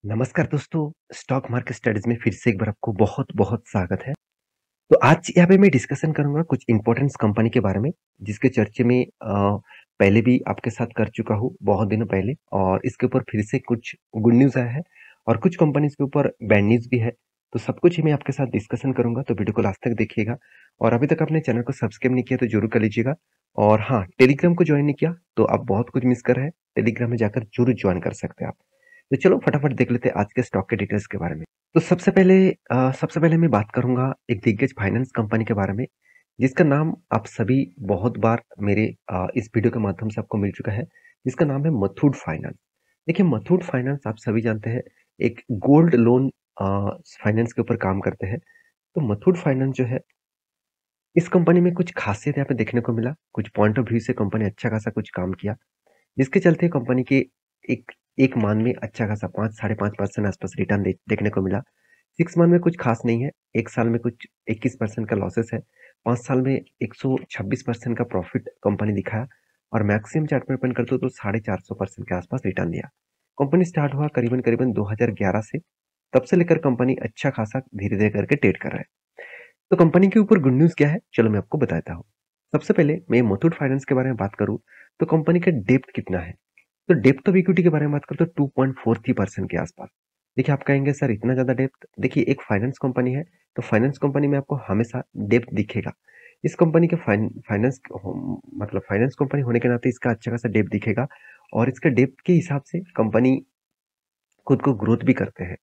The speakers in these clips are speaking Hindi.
नमस्कार दोस्तों, स्टॉक मार्केट स्टडीज़ में फिर से एक बार आपको बहुत-बहुत स्वागत है। तो आज यहाँ पे मैं डिस्कशन करूँगा कुछ इम्पोर्टेंट्स कंपनी के बारे में, जिसके चर्चे में पहले भी आपके साथ कर चुका हूँ बहुत दिनों पहले और इसके ऊपर फिर से कुछ गुड न्यूज़ आया है और कुछ कंपनीज़ के ऊपर बैड न्यूज़ भी है। तो सब कुछ ही मैं आपके साथ डिस्कशन करूँगा, तो वीडियो को लास्ट तक देखिएगा और अभी तक आपने चैनल को सब्सक्राइब नहीं किया तो ज़रूर कर लीजिएगा और हाँ, टेलीग्राम को जॉइन नहीं किया तो आप बहुत कुछ मिस कर रहे हैं। टेलीग्राम में जाकर ज़रूर जॉइन कर सकते हैं आप। तो चलो फटाफट देख लेते हैं आज के स्टॉक के डिटेल्स के बारे में। तो सबसे पहले मैं बात करूँगा एक दिग्गज फाइनेंस कंपनी के बारे में, जिसका नाम आप सभी बहुत बार मेरे इस वीडियो के माध्यम से आपको मिल चुका है, जिसका नाम है मुथूट फाइनेंस। देखिए मुथूट फाइनेंस आप सभी जानते हैं, एक गोल्ड लोन फाइनेंस के ऊपर काम करते हैं। तो मुथूट फाइनेंस जो है, इस कंपनी में कुछ खासियत यहाँ पे देखने को मिला, कुछ पॉइंट ऑफ व्यू से कंपनी अच्छा खासा कुछ काम किया। जिसके चलते कंपनी के एक एक मान में अच्छा खासा 5 साढ़े 5% आसपास रिटर्न देखने को मिला। 6 मंथ में कुछ खास नहीं है, 1 साल में कुछ 21% का लॉसेस है, 5 साल में 126% का प्रॉफिट कंपनी दिखाया और मैक्सिमम चार्ट में ओपन करते हो तो 450% के आसपास रिटर्न दिया। कंपनी स्टार्ट हुआ करीबन-करीबन 2011 से, तब से लेकर कंपनी अच्छा खासा धीरे-धीरे करके ट्रेड कर रहा है। तो कंपनी के ऊपर गुड न्यूज़ क्या है? चलो मैं आपको बताता हूँ। सबसे पहले मैं मुथूट फाइनेंस के बारे में बात करूँ, तो कंपनी का डेब्ट कितना है? तो डेप्थ ऑफ इक्विटी के बारे में बात करें तो 2.43% के आसपास। देखिए आप कहेंगे सर इतना ज़्यादा डेप्थ, देखिए एक फाइनेंस कंपनी है, तो फाइनेंस कंपनी में आपको हमेशा डेप्थ दिखेगा। इस कंपनी के मतलब फाइनेंस कंपनी होने के नाते इसका अच्छा खासा डेप्थ दिखेगा और इसका डेप्थ के हिसाब से कंपनी खुद को ग्रोथ भी करते हैं।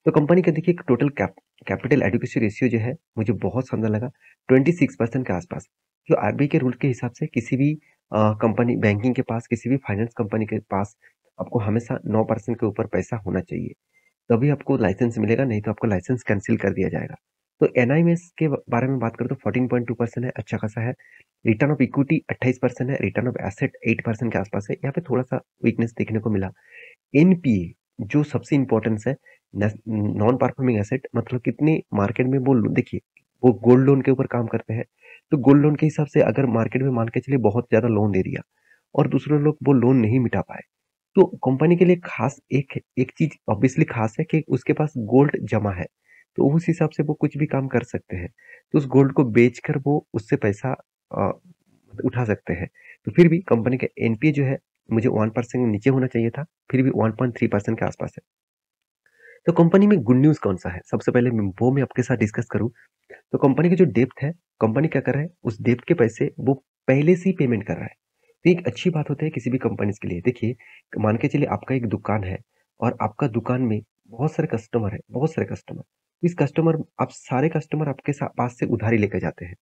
तो कंपनी का देखिए टोटल कैपिटल एडिक्वेसी रेशियो जो है मुझे बहुत शानदार लगा, 26% के आसपास। जो आरबीआई के रूल के हिसाब से किसी भी कंपनी बैंकिंग के पास, किसी भी फाइनेंस कंपनी के पास आपको हमेशा 9% के ऊपर पैसा होना चाहिए, तभी आपको लाइसेंस मिलेगा, नहीं तो आपको लाइसेंस कैंसिल कर दिया जाएगा। तो एनआईएमएस के बारे में बात करें तो 14.2% है, अच्छा खासा है। रिटर्न ऑफ इक्विटी 28% है, रिटर्न ऑफ एसेट 8% के आसपास है। यहाँ पे थोड़ा सा वीकनेस देखने को मिला। एनपीए जो सबसे इम्पोर्टेंस है, नॉन परफॉर्मिंग एसेट, मतलब कितने मार्केट में वो देखिए वो गोल्ड लोन के ऊपर काम करते हैं। तो गोल्ड लोन के हिसाब से अगर मार्केट में मान के चलिए बहुत ज्यादा लोन दे दिया और दूसरे लोग वो लोन नहीं मिटा पाए, तो कंपनी के लिए खास एक एक चीज ऑब्वियसली खास है कि उसके पास गोल्ड जमा है, तो उस हिसाब से वो कुछ भी काम कर सकते हैं। तो उस गोल्ड को बेचकर वो उससे पैसा अ, उठा सकते हैं। तो फिर भी कंपनी का एनपीए जो है मुझे 1% नीचे होना चाहिए था, फिर भी 1.3% के आसपास है। तो कंपनी में गुड न्यूज़ कौन-सा है? सबसे पहले मैं आपके साथ डिस्कस करूँ, तो कंपनी की जो डेब्ट है, कंपनी क्या कर रहा है, उस डेब्ट के पैसे वो पहले से ही पेमेंट कर रहा है। तो एक अच्छी बात होती है किसी भी कंपनीज़ के लिए। देखिए, मान के चलिए आपका एक दुकान है और आपका दुकान में बहुत सारे कस्टमर हैं, बहुत सारे कस्टमर। इस कस्टमर आप सारे कस्टमर आपके पास से उधारी लेकर जाते हैं।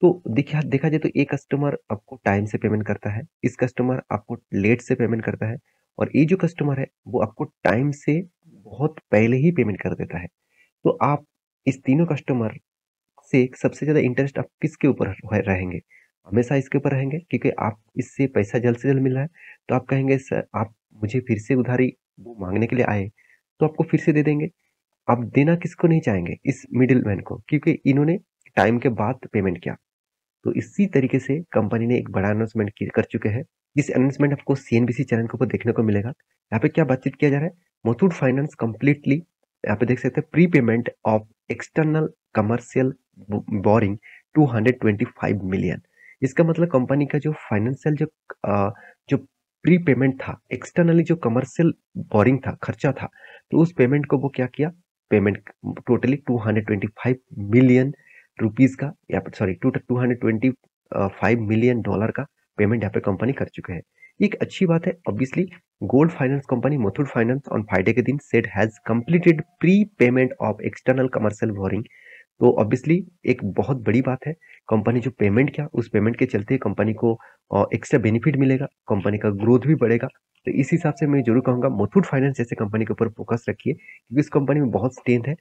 तो देखा जाए तो एक कस्टमर आपको टाइम से पेमेंट करता है, इस कस्टमर आपको लेट से पेमेंट करता है और ये जो कस्टमर है वो आपको टाइम से बहुत पहले ही पेमेंट कर देता है। तो आप इस तीनों कस्टमर से सबसे ज़्यादा इंटरेस्ट आप किसके ऊपर रहेंगे? हमेशा इसके ऊपर रहेंगे क्योंकि आप इससे पैसा जल्द से जल्द मिल रहा है, तो आप कहेंगे सर आप मुझे फिर से उधारी वो माँगने के लिए आए, तो आपको फिर से दे देंगे। आप देना किसको नहीं चाहेंगे? इस मिडलमैन को, क्योंकि इन्होंने टाइम के बाद पेमेंट किया। तो इसी तरीके से कंपनी ने एक बड़ा अनाउंसमेंट कर चुके हैं। इस अनाउंसमेंट आपको सीएनबीसी चैनल के ऊपर देखने को मिलेगा। यहाँ पे क्या बातचीत किया जा रहा है, मुथूट फाइनेंस कंप्लीटली, यहाँ पे देख सकते हैं, pre payment of external commercial boring 225 million. इसका मतलब कंपनी का जो फाइनेंशियल जो प्री पेमेंट था, एक्सटर्नली जो कमर्शियल बोरिंग था, खर्चा था, तो उस पेमेंट को वो क्या किया, पेमेंट टोटली 225 मिलियन रुपीस का, या सॉरी 225 मिलियन डॉलर का पेमेंट यहाँ पे कंपनी कर चुके हैं। एक अच्छी बात है obviously. Gold finance company Muthoot finance on Friday के दिन said has completed pre payment of external commercial boring. तो ऑब्वियसली एक बहुत बड़ी बात है, कंपनी जो पेमेंट किया उस पेमेंट के चलते कंपनी को एक्स्ट्रा बेनिफिट मिलेगा, कंपनी का ग्रोथ भी बढ़ेगा। तो इस हिसाब से मैं जरूर कहूंगा मुथूट फाइनेंस जैसे कंपनी के ऊपर फोकस रखिए, क्योंकि इस कंपनी में बहुत स्ट्रेंथ है।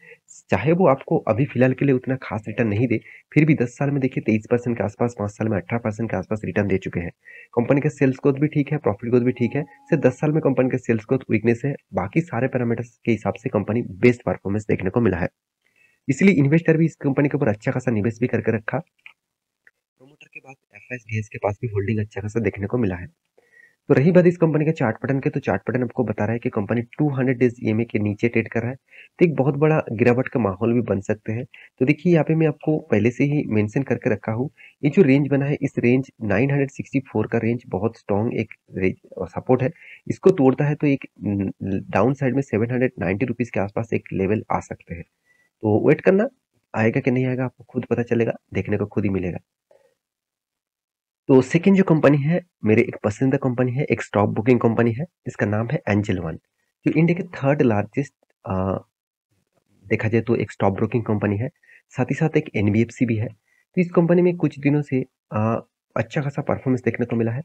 चाहे वो आपको अभी फिलहाल के लिए उतना खास रिटर्न नहीं दे, फिर भी 10 साल में देखिए 23% के आसपास, 5 साल में 18% के आसपास रिटर्न दे चुके हैं। कंपनी का सेल्स ग्रोथ भी ठीक है, प्रॉफिट ग्रोथ भी ठीक है। सिर्फ 10 साल में कंपनी का सेल्स ग्रोथ वीकनेस है, बाकी सारे पैरामीटर्स के हिसाब से कंपनी बेस्ट परफॉर्मेंस देखने को मिला है। इसलिए इन्वेस्टर भी इस कंपनी के ऊपर अच्छा खासा निवेश भी करके रखा। प्रमोटर के बाद एफएसडीएस के पास भी होल्डिंग अच्छा खासा देखने को मिला है। तो रही बात इस कंपनी का चार्ट पैटर्न की, तो चार्ट पैटर्न आपको बता रहा है कि कंपनी 200 डेज ईएमए के नीचे ट्रेड कर रहा है। तो एक बहुत बड़ा गिरावट का माहौल भी बन सकते हैं। तो देखिए यहाँ पे मैं आपको पहले से ही मेंशन करके रखा हूँ, ये जो रेंज बना है इस रेंज 964 का रेंज बहुत स्ट्रॉन्ग एक सपोर्ट है। इसको तोड़ता है तो एक डाउन साइड में 790 रुपीज के आसपास एक लेवल आ सकते हैं। तो वेट करना, आएगा कि नहीं आएगा आपको खुद पता चलेगा, देखने को खुद ही मिलेगा। तो सेकंड जो कंपनी है, मेरे एक पसंदीदा कंपनी है, एक स्टॉक बुकिंग कंपनी है, इसका नाम है एंजल वन, जो इंडिया के थर्ड लार्जेस्ट देखा जाए तो एक स्टॉक ब्रोकिंग कंपनी है, साथ ही साथ एक एनबीएफसी भी है। तो इस कंपनी में कुछ दिनों से अच्छा खासा परफॉर्मेंस देखने को मिला है।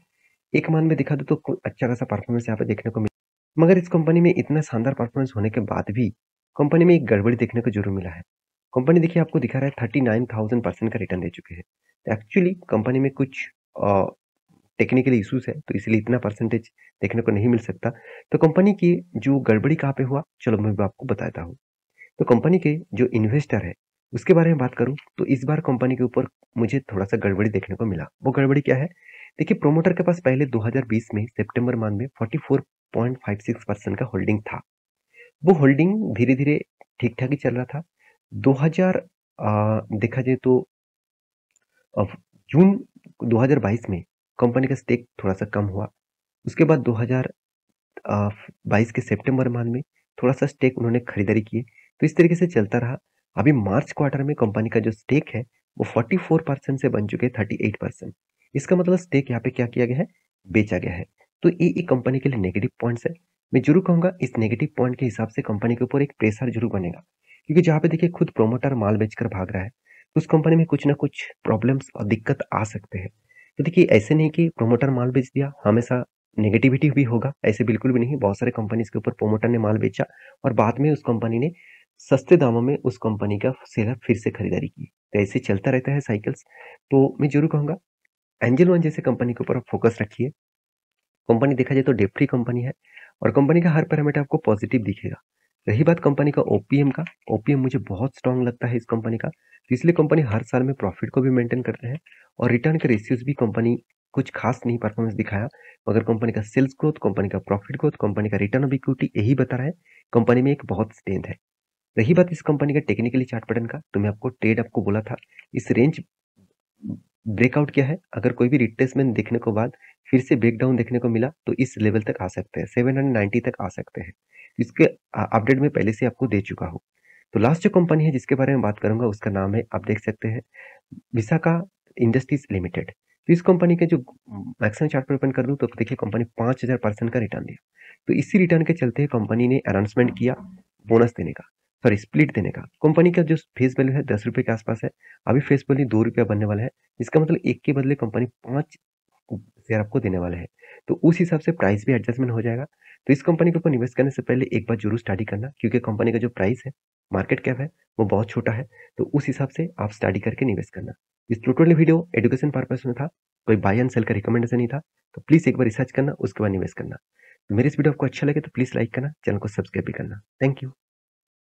एक मान में दिखा दो तो अच्छा खासा परफॉर्मेंस यहाँ पे देखने को मिला, मगर इस कंपनी में इतना शानदार परफॉर्मेंस होने के बाद भी कंपनी में एक गड़बड़ी देखने को जरूर मिला है। कंपनी देखिए आपको दिखा रहा है 39,000% का रिटर्न दे चुके हैं। तो एक्चुअली कंपनी में कुछ टेक्निकल इश्यूज है, तो इसलिए इतना परसेंटेज देखने को नहीं मिल सकता। तो कंपनी की जो गड़बड़ी कहाँ पे हुआ, चलो मैं भी आपको बताता हूँ। तो कंपनी के जो इन्वेस्टर है उसके बारे में बात करूं तो इस बार कंपनी के ऊपर मुझे थोड़ा सा गड़बड़ी देखने को मिला। वो गड़बड़ी क्या है, देखिए प्रोमोटर के पास पहले 2020 में सितंबर माह में 44.56% का होल्डिंग था। वो होल्डिंग धीरे धीरे ठीक ठाक ही चल रहा था। 2000 देखा जाए तो अब जून 2022 में कंपनी का स्टेक थोड़ा सा कम हुआ। उसके बाद 2022 के सितंबर माह में थोड़ा सा स्टेक उन्होंने खरीदारी किए। तो इस तरीके से चलता रहा। अभी मार्च क्वार्टर में कंपनी का जो स्टेक है वो 44% से बन चुके 38%। इसका मतलब स्टेक यहाँ पे क्या किया गया है, बेचा गया है। तो ये एक कंपनी के लिए नेगेटिव पॉइंट्स है। मैं जरूर कहूंगा इस नेगेटिव पॉइंट के हिसाब से कंपनी के ऊपर एक प्रेशर जरूर बनेगा, क्योंकि जहाँ पे देखिए खुद प्रोमोटर माल बेचकर भाग रहा है तो उस कंपनी में कुछ ना कुछ प्रॉब्लम्स और दिक्कत आ सकते हैं। तो देखिए ऐसे नहीं कि प्रोमोटर माल बेच दिया हमेशा नेगेटिविटी भी होगा, ऐसे बिल्कुल भी नहीं। बहुत सारे कंपनीज के ऊपर प्रोमोटर ने माल बेचा और बाद में उस कंपनी ने सस्ते दामों में उस कंपनी का शेयर फिर से खरीदारी की। तो ऐसे चलता रहता है साइकिल्स। तो मैं जरूर कहूंगा एंजल वन जैसे कंपनी के ऊपर आप फोकस रखिए। कंपनी देखा जाए तो डेट फ्री कंपनी है और कंपनी का हर पैरामीटर आपको पॉजिटिव दिखेगा। रही बात कंपनी का ओपीएम का, ओपीएम मुझे बहुत स्ट्रांग लगता है इस कंपनी का। तो इसलिए कंपनी हर साल में प्रॉफिट को भी मेंटेन करते हैं और रिटर्न के रेशियोज भी कंपनी कुछ खास नहीं परफॉर्मेंस दिखाया, मगर कंपनी का सेल्स ग्रोथ, कंपनी का प्रॉफिट ग्रोथ, कंपनी का रिटर्न ऑफ इक्विटी यही बता रहा है कंपनी में एक बहुत स्ट्रेंथ है। रही बात इस कंपनी का टेक्निकली चार्ट पैटर्न का, तो मैं आपको ट्रेड आपको बोला था इस रेंज ब्रेकआउट क्या है, अगर कोई भी रिट्रेसमेंट देखने को बाद फिर से ब्रेकडाउन देखने को मिला तो इस लेवल तक आ सकते हैं, 790 तक आ सकते हैं। इसके अपडेट में पहले से आपको दे चुका हूँ। तो लास्ट जो कंपनी है जिसके बारे में बात करूंगा उसका नाम है, आप देख सकते हैं, विशाखा इंडस्ट्रीज लिमिटेड। तो इस कंपनी के जो मैक्सिमम चार्ट पर ओपन कर दूं तो देखिए कंपनी 5000% का रिटर्न दिया। तो इसी रिटर्न के चलते कंपनी ने अनाउंसमेंट किया बोनस देने का, सॉरी स्प्लिट देने का। कंपनी का जो फेस वैल्यू है 10 रुपए के आसपास है, अभी फेस वैल्यू 2 रुपया बनने वाला है। इसका मतलब एक के बदले कंपनी 5 शेयर आपको देने वाला है। तो उस हिसाब से प्राइस भी एडजस्टमेंट हो जाएगा। तो इस कंपनी के ऊपर इन्वेस्ट करने से पहले एक बार जरूर स्टडी करना, क्योंकि कंपनी का जो प्राइस है, मार्केट कैप है, वो बहुत छोटा है। तो उस हिसाब से आप स्टडी करके इन्वेस्ट करना। इस ट्यूटोरियल वीडियो एजुकेशन पर्पस में था, कोई बाय एंड सेल का रिकमेंडेशन नहीं था। तो प्लीज एक बार रिसर्च करना, उसके बाद इन्वेस्ट करना। तो मेरे इस वीडियो आपको अच्छा लगे तो प्लीज लाइक करना, चैनल को सब्सक्राइब भी करना। Thank you.